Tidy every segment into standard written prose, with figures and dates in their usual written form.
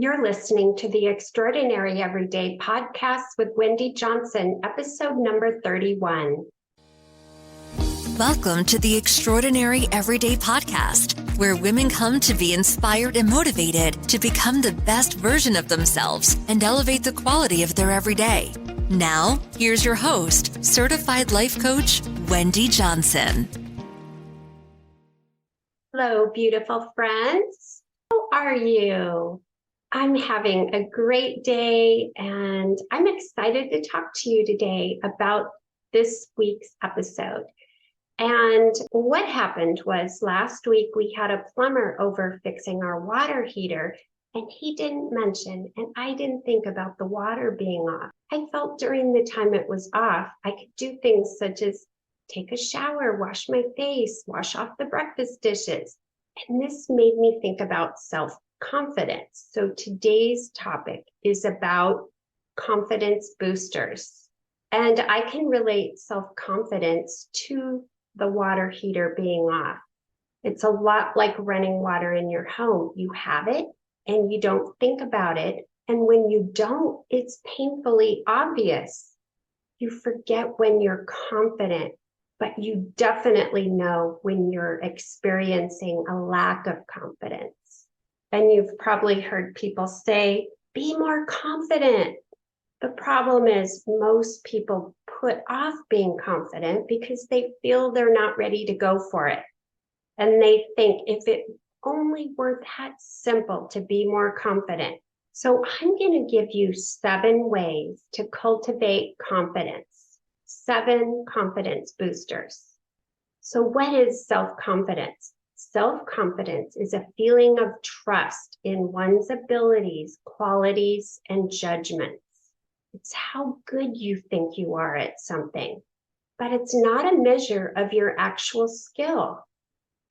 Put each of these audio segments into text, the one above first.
You're listening to the Extraordinary Everyday Podcast with Wendy Johnson, episode number 31. Welcome to the Extraordinary Everyday Podcast, where women come to be inspired and motivated to become the best version of themselves and elevate the quality of their everyday. Now, here's your host, certified life coach, Wendy Johnson. Hello, beautiful friends. How are you? I'm having a great day, and I'm excited to talk to you today about this week's episode. And what happened was last week we had a plumber over fixing our water heater, and he didn't mention, and I didn't think about the water being off. I felt during the time it was off, I could do things such as take a shower, wash my face, wash off the breakfast dishes. And this made me think about self-confidence. So today's topic is about confidence boosters. And I can relate self-confidence to the water heater being off. It's a lot like running water in your home. You have it and you don't think about it. And when you don't, it's painfully obvious. You forget when you're confident, but you definitely know when you're experiencing a lack of confidence. And you've probably heard people say, be more confident. The problem is most people put off being confident because they feel they're not ready to go for it. And they think if it only were that simple to be more confident. So I'm going to give you 7 ways to cultivate confidence. 7 confidence boosters. So what is self-confidence? Self-confidence is a feeling of trust in one's abilities, qualities, and judgments. It's how good you think you are at something, but it's not a measure of your actual skill.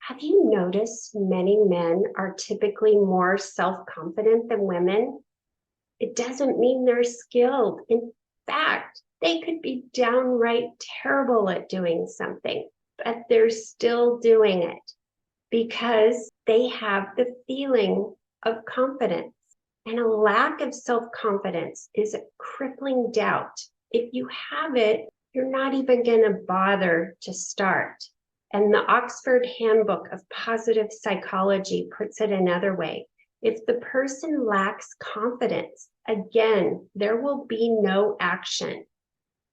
Have you noticed many men are typically more self-confident than women? It doesn't mean they're skilled. In fact, they could be downright terrible at doing something, but they're still doing it because they have the feeling of confidence. And a lack of self-confidence is a crippling doubt. If you have it, you're not even going to bother to start. And the Oxford Handbook of Positive Psychology puts it another way. If the person lacks confidence, again, there will be no action.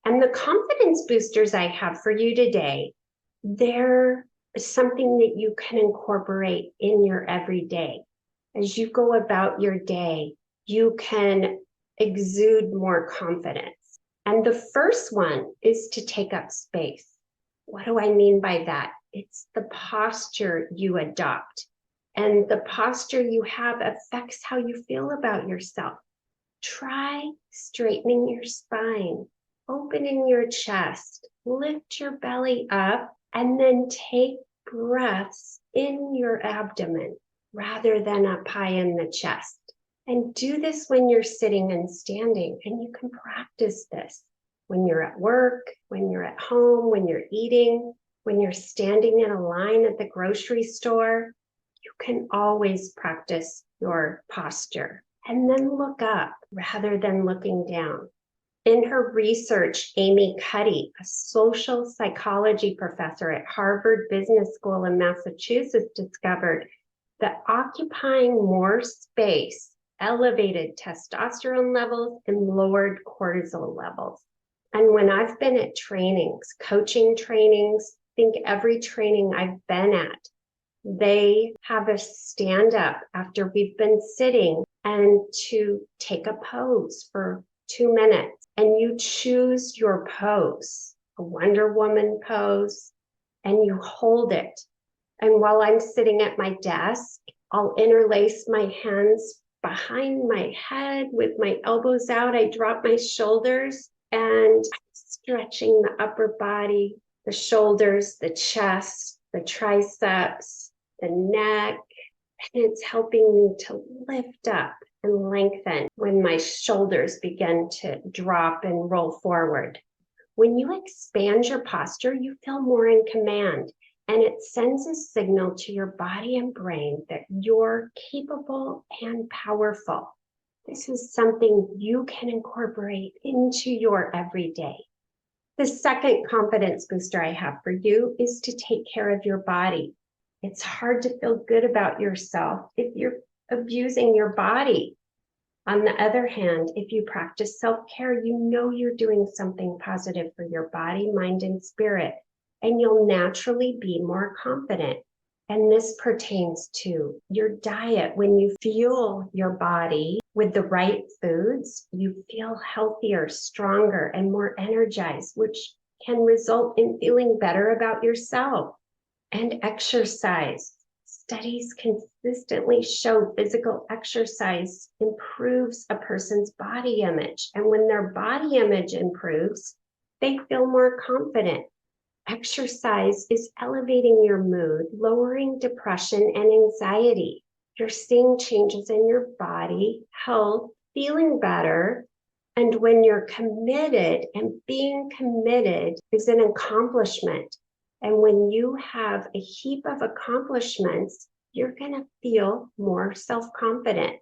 And the confidence boosters I have for you today, they're something that you can incorporate in your everyday. As you go about your day, you can exude more confidence. And the first one is to take up space. What do I mean by that? It's the posture you adopt. And the posture you have affects how you feel about yourself. Try straightening your spine. Opening your chest, lift your belly up, and then take breaths in your abdomen rather than up high in the chest. And do this when you're sitting and standing, and you can practice this when you're at work, when you're at home, when you're eating, when you're standing in a line at the grocery store. You can always practice your posture and then look up rather than looking down. In her research, Amy Cuddy, a social psychology professor at Harvard Business School in Massachusetts, discovered that occupying more space elevated testosterone levels and lowered cortisol levels. And when I've been at trainings, coaching trainings, I think every training I've been at, they have a stand up after we've been sitting and to take a pose for 2 minutes. And you choose your pose, a Wonder Woman pose, and you hold it. And while I'm sitting at my desk, I'll interlace my hands behind my head with my elbows out. I drop my shoulders and I'm stretching the upper body, the shoulders, the chest, the triceps, the neck. And it's helping me to lift up and lengthen when my shoulders begin to drop and roll forward. When you expand your posture, you feel more in command, and it sends a signal to your body and brain that you're capable and powerful. This is something you can incorporate into your everyday. The second confidence booster I have for you is to take care of your body. It's hard to feel good about yourself if you're abusing your body. On the other hand, if you practice self-care, you know you're doing something positive for your body, mind, and spirit, and you'll naturally be more confident. And this pertains to your diet. When you fuel your body with the right foods, you feel healthier, stronger, and more energized, which can result in feeling better about yourself. And exercise. Studies consistently show physical exercise improves a person's body image. And when their body image improves, they feel more confident. Exercise is elevating your mood, lowering depression and anxiety. You're seeing changes in your body, health, feeling better. And when you're committed, and being committed is an accomplishment. And when you have a heap of accomplishments, you're going to feel more self-confident.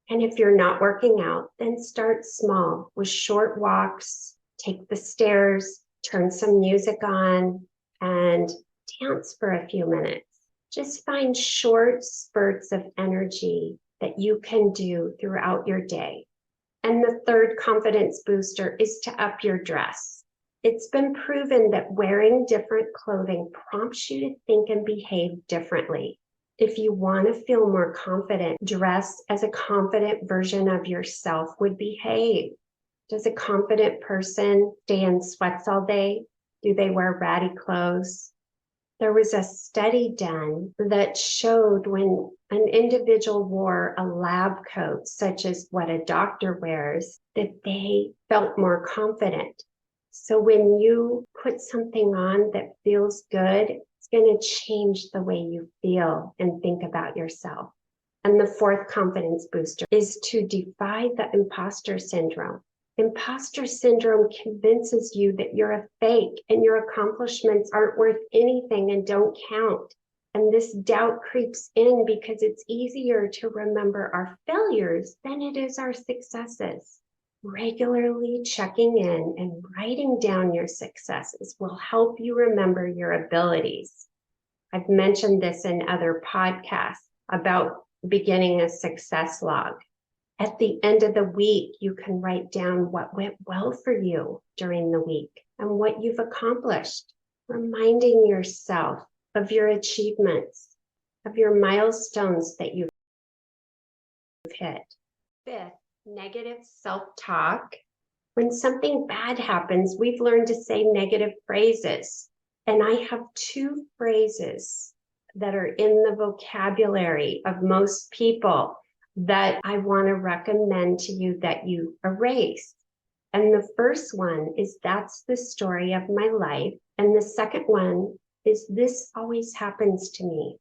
And if you're not working out, then start small with short walks, take the stairs, turn some music on, and dance for a few minutes. Just find short spurts of energy that you can do throughout your day. And the third confidence booster is to up your dress. It's been proven that wearing different clothing prompts you to think and behave differently. If you want to feel more confident, dress as a confident version of yourself would behave. Does a confident person stay in sweats all day? Do they wear ratty clothes? There was a study done that showed when an individual wore a lab coat, such as what a doctor wears, that they felt more confident. So when you put something on that feels good, it's going to change the way you feel and think about yourself. And the fourth confidence booster is to defy the imposter syndrome. Imposter syndrome convinces you that you're a fake and your accomplishments aren't worth anything and don't count. And this doubt creeps in because it's easier to remember our failures than it is our successes. Regularly checking in and writing down your successes will help you remember your abilities. I've mentioned this in other podcasts about beginning a success log. At the end of the week, you can write down what went well for you during the week and what you've accomplished, reminding yourself of your achievements, of your milestones that you've hit. Fifth, negative self-talk. When something bad happens, we've learned to say negative phrases. And I have two phrases that are in the vocabulary of most people that I want to recommend to you that you erase. And the first one is, that's the story of my life. And the second one is, this always happens to me.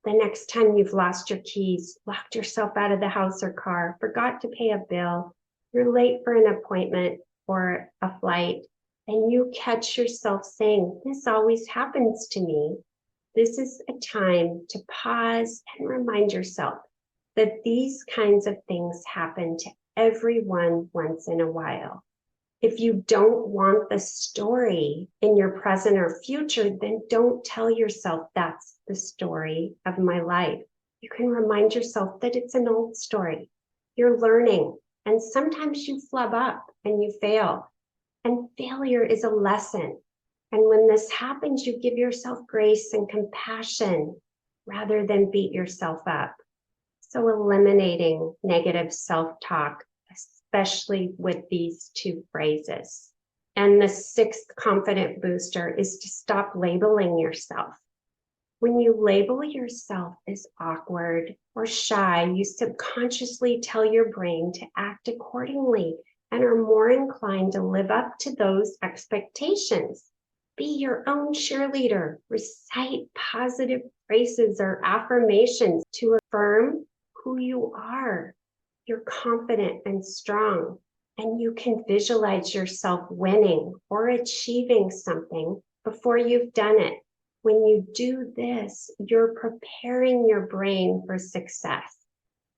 The next time you've lost your keys, locked yourself out of the house or car, forgot to pay a bill, you're late for an appointment or a flight, and you catch yourself saying, this always happens to me. This is a time to pause and remind yourself that these kinds of things happen to everyone once in a while. If you don't want the story in your present or future, then don't tell yourself that's the story of my life. You can remind yourself that it's an old story. You're learning, and sometimes you flub up and you fail. And failure is a lesson. And when this happens, you give yourself grace and compassion rather than beat yourself up. So eliminating negative self-talk, especially with these two phrases. And the sixth confident booster is to stop labeling yourself. When you label yourself as awkward or shy, you subconsciously tell your brain to act accordingly and are more inclined to live up to those expectations. Be your own cheerleader. Recite positive phrases or affirmations to affirm who you are. You're confident and strong, and you can visualize yourself winning or achieving something before you've done it. When you do this, you're preparing your brain for success.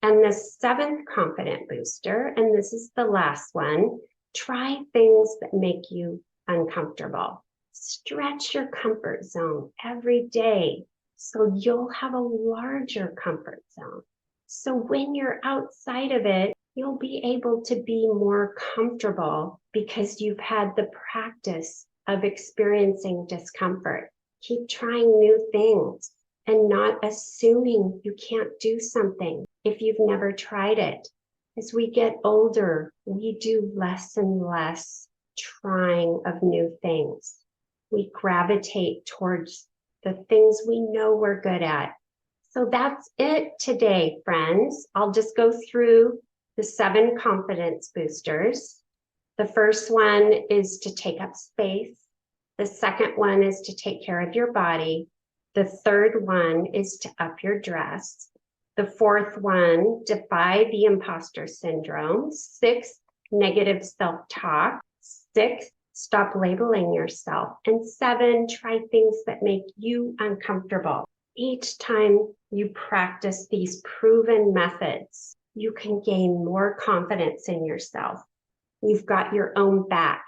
And the seventh confident booster, and this is the last one, try things that make you uncomfortable. Stretch your comfort zone every day so you'll have a larger comfort zone. So when you're outside of it, you'll be able to be more comfortable because you've had the practice of experiencing discomfort. Keep trying new things and not assuming you can't do something if you've never tried it. As we get older, we do less and less trying of new things. We gravitate towards the things we know we're good at. So that's it today, friends. I'll just go through the 7 confidence boosters. The first one is to take up space. The second one is to take care of your body. The third one is to up your dress. The fourth one, defy the imposter syndrome. 6, negative self-talk. 6, stop labeling yourself. And 7, try things that make you uncomfortable. Each time you practice these proven methods, you can gain more confidence in yourself. You've got your own back,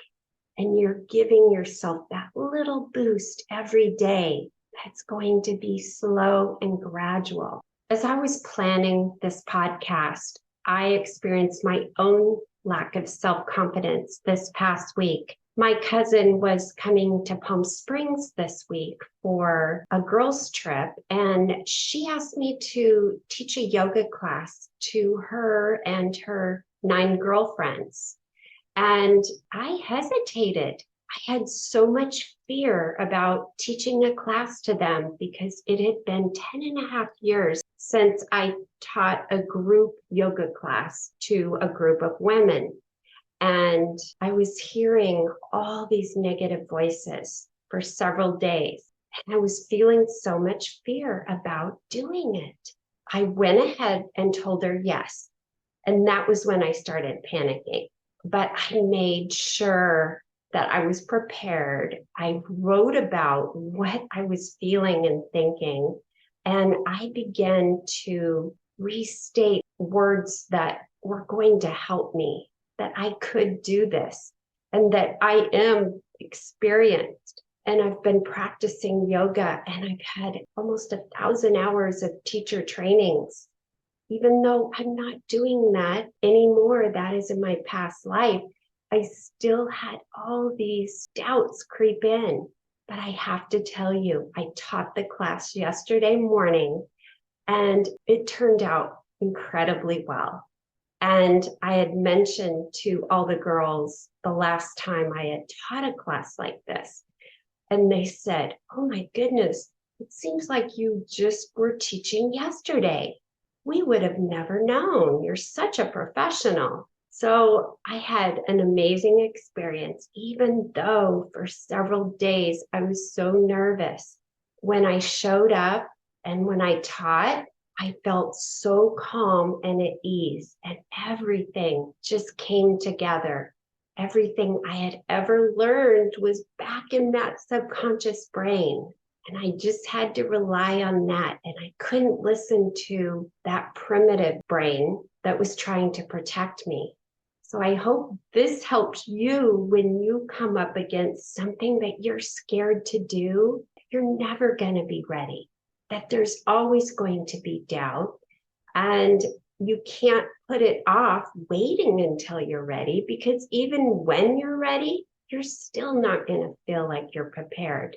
and you're giving yourself that little boost every day. That's going to be slow and gradual. As I was planning this podcast, I experienced my own lack of self-confidence this past week. My cousin was coming to Palm Springs this week for a girls' trip, and she asked me to teach a yoga class to her and her 9 girlfriends. And I hesitated. I had so much fear about teaching a class to them because it had been 10 and a half years since I taught a group yoga class to a group of women. And I was hearing all these negative voices for several days. And I was feeling so much fear about doing it. I went ahead and told her yes. And that was when I started panicking. But I made sure that I was prepared. I wrote about what I was feeling and thinking. And I began to restate words that were going to help me, that I could do this, and that I am experienced. And I've been practicing yoga, and I've had almost 1,000 hours of teacher trainings. Even though I'm not doing that anymore, that is in my past life, I still had all these doubts creep in. But I have to tell you, I taught the class yesterday morning, and it turned out incredibly well. And I had mentioned to all the girls the last time I had taught a class like this. And they said, "Oh my goodness, it seems like you just were teaching yesterday. We would have never known. You're such a professional." So I had an amazing experience, even though for several days I was so nervous. When I showed up and when I taught, I felt so calm and at ease, and everything just came together. Everything I had ever learned was back in that subconscious brain. And I just had to rely on that. And I couldn't listen to that primitive brain that was trying to protect me. So I hope this helps you when you come up against something that you're scared to do. You're never going to be ready, that there's always going to be doubt, and you can't put it off waiting until you're ready, because even when you're ready, you're still not going to feel like you're prepared.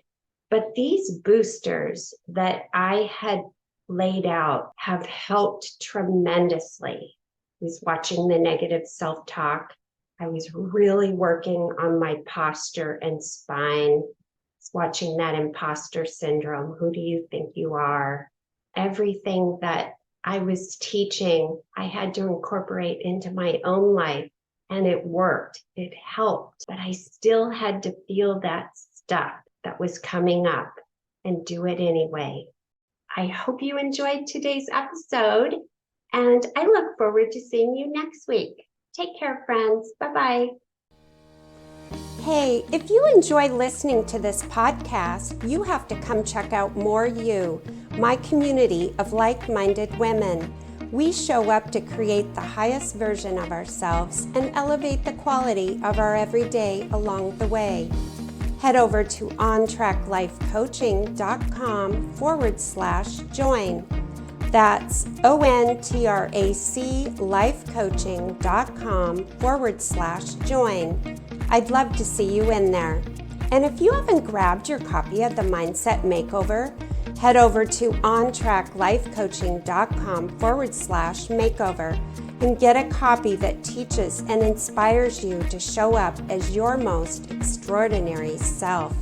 But these boosters that I had laid out have helped tremendously. I was watching the negative self-talk. I was really working on my posture and spine. Watching that imposter syndrome. Who do you think you are? Everything that I was teaching, I had to incorporate into my own life, and it worked. It helped, but I still had to feel that stuff that was coming up and do it anyway. I hope you enjoyed today's episode, and I look forward to seeing you next week. Take care, friends. Bye-bye. Hey, if you enjoy listening to this podcast, you have to come check out More You, my community of like-minded women. We show up to create the highest version of ourselves and elevate the quality of our everyday along the way. Head over to ontraclifecoaching.com/join. That's ontraclifecoaching.com/join. I'd love to see you in there. And if you haven't grabbed your copy of the Mindset Makeover, head over to ontraclifecoaching.com/makeover and get a copy that teaches and inspires you to show up as your most extraordinary self.